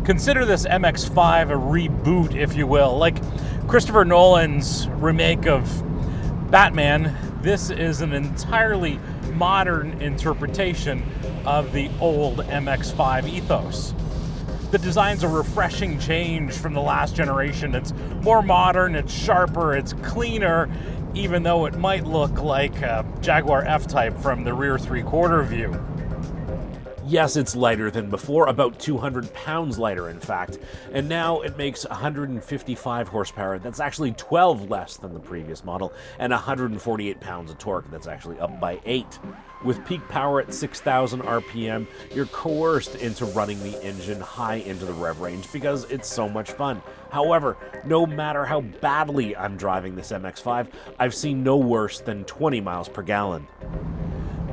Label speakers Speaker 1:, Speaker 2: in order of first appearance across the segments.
Speaker 1: Consider this MX-5 a reboot, if you will. Like Christopher Nolan's remake of Batman, this is an entirely modern interpretation of the old MX-5 ethos. The design's a refreshing change from the last generation. It's more modern, it's sharper, it's cleaner, even though it might look like a Jaguar F-Type from the rear three-quarter view. Yes, it's lighter than before, about 200 pounds lighter in fact, and now it makes 155 horsepower. That's actually 12 less than the previous model, and 148 pounds of torque. That's actually up by 8. With peak power at 6,000 RPM, you're coerced into running the engine high into the rev range because it's so much fun. However, no matter how badly I'm driving this MX-5, I've seen no worse than 20 miles per gallon.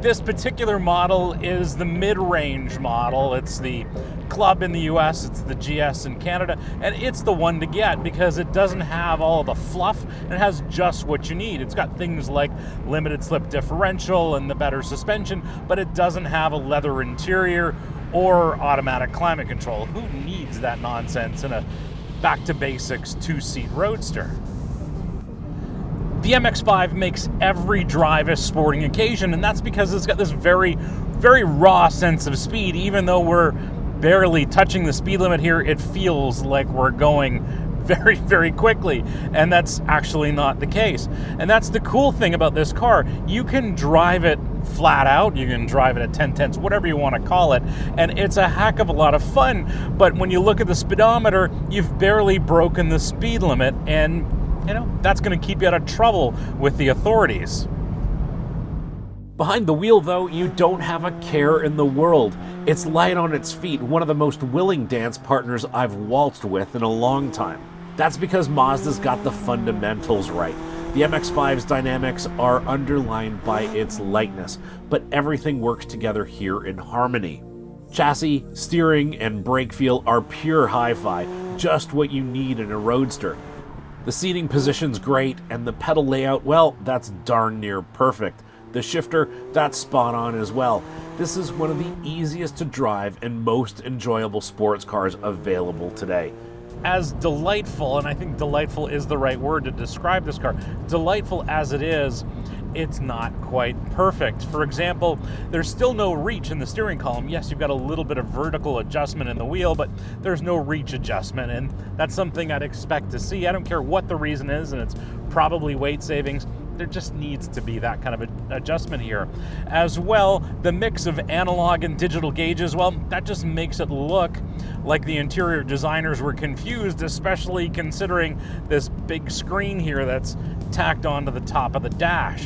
Speaker 1: This particular model is the mid-range model. It's the Club in the US, it's the GS in Canada, and it's the one to get because it doesn't have all of the fluff. It has just what you need. It's got things like limited slip differential and the better suspension, but it doesn't have a leather interior or automatic climate control. Who needs that nonsense in a back-to-basics two-seat roadster? The MX-5 makes every drive a sporting occasion, and that's because it's got this very, very raw sense of speed. Even though we're barely touching the speed limit here, it feels like we're going very, very quickly, and that's actually not the case. And that's the cool thing about this car. You can drive it flat out, you can drive it at 10/10, whatever you want to call it, and it's a heck of a lot of fun. But when you look at the speedometer, you've barely broken the speed limit, and that's going to keep you out of trouble with the authorities. Behind the wheel, though, you don't have a care in the world. It's light on its feet, one of the most willing dance partners I've waltzed with in a long time. That's because Mazda's got the fundamentals right. The MX-5's dynamics are underlined by its lightness, but everything works together here in harmony. Chassis, steering, and brake feel are pure hi-fi, just what you need in a roadster. The seating position's great, and the pedal layout, well, that's darn near perfect. The shifter, that's spot on as well. This is one of the easiest to drive and most enjoyable sports cars available today. As delightful, and I think delightful is the right word to describe this car, delightful as it is, it's not quite perfect. For example, there's still no reach in the steering column. Yes, you've got a little bit of vertical adjustment in the wheel, but there's no reach adjustment, and that's something I'd expect to see. I don't care what the reason is, and it's probably weight savings. There just needs to be that kind of adjustment here. As well, the mix of analog and digital gauges, well, that just makes it look like the interior designers were confused, especially considering this big screen here that's tacked onto the top of the dash.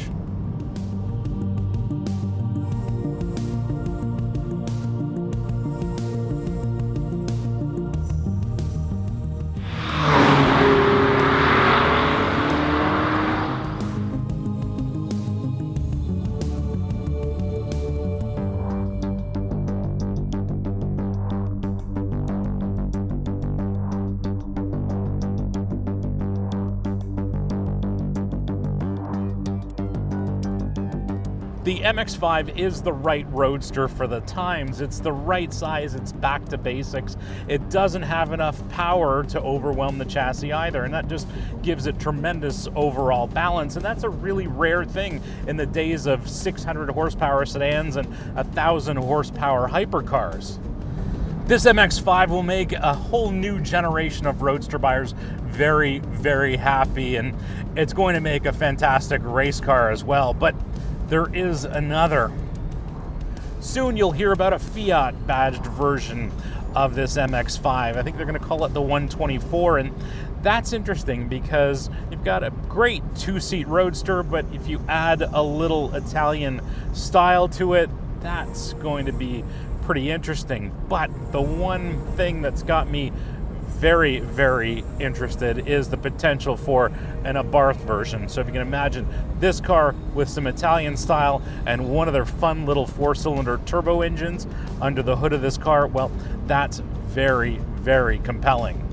Speaker 1: The MX-5 is the right roadster for the times. It's the right size, it's back to basics. It doesn't have enough power to overwhelm the chassis either, and that just gives it tremendous overall balance, and that's a really rare thing in the days of 600 horsepower sedans and 1,000 horsepower hypercars. This MX-5 will make a whole new generation of roadster buyers very, very happy, and it's going to make a fantastic race car as well. But there is another. Soon you'll hear about a Fiat badged version of this MX-5. I think they're going to call it the 124, and that's interesting because you've got a great two-seat roadster, but if you add a little Italian style to it, that's going to be pretty interesting. But the one thing that's got me very, very interested is the potential for an Abarth version. So if you can imagine this car with some Italian style and one of their fun little 4-cylinder turbo engines under the hood of this car, well, that's very, very compelling.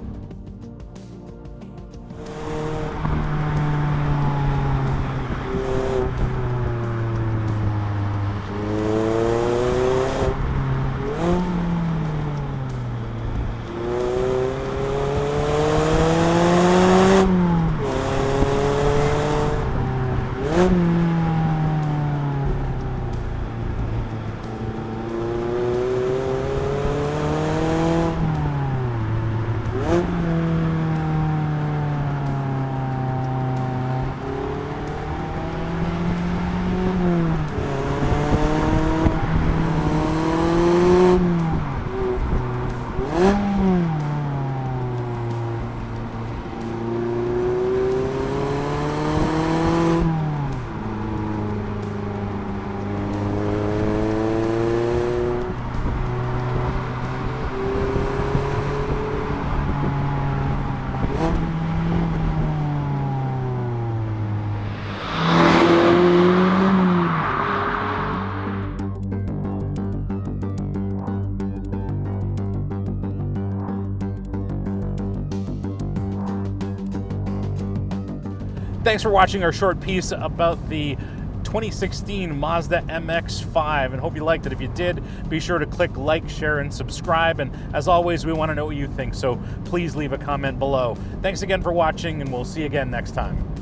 Speaker 1: Thanks for watching our short piece about the 2016 Mazda MX-5, and hope you liked it. If you did, be sure to click like, share, and subscribe. And as always, we want to know what you think, so please leave a comment below. Thanks again for watching, and we'll see you again next time.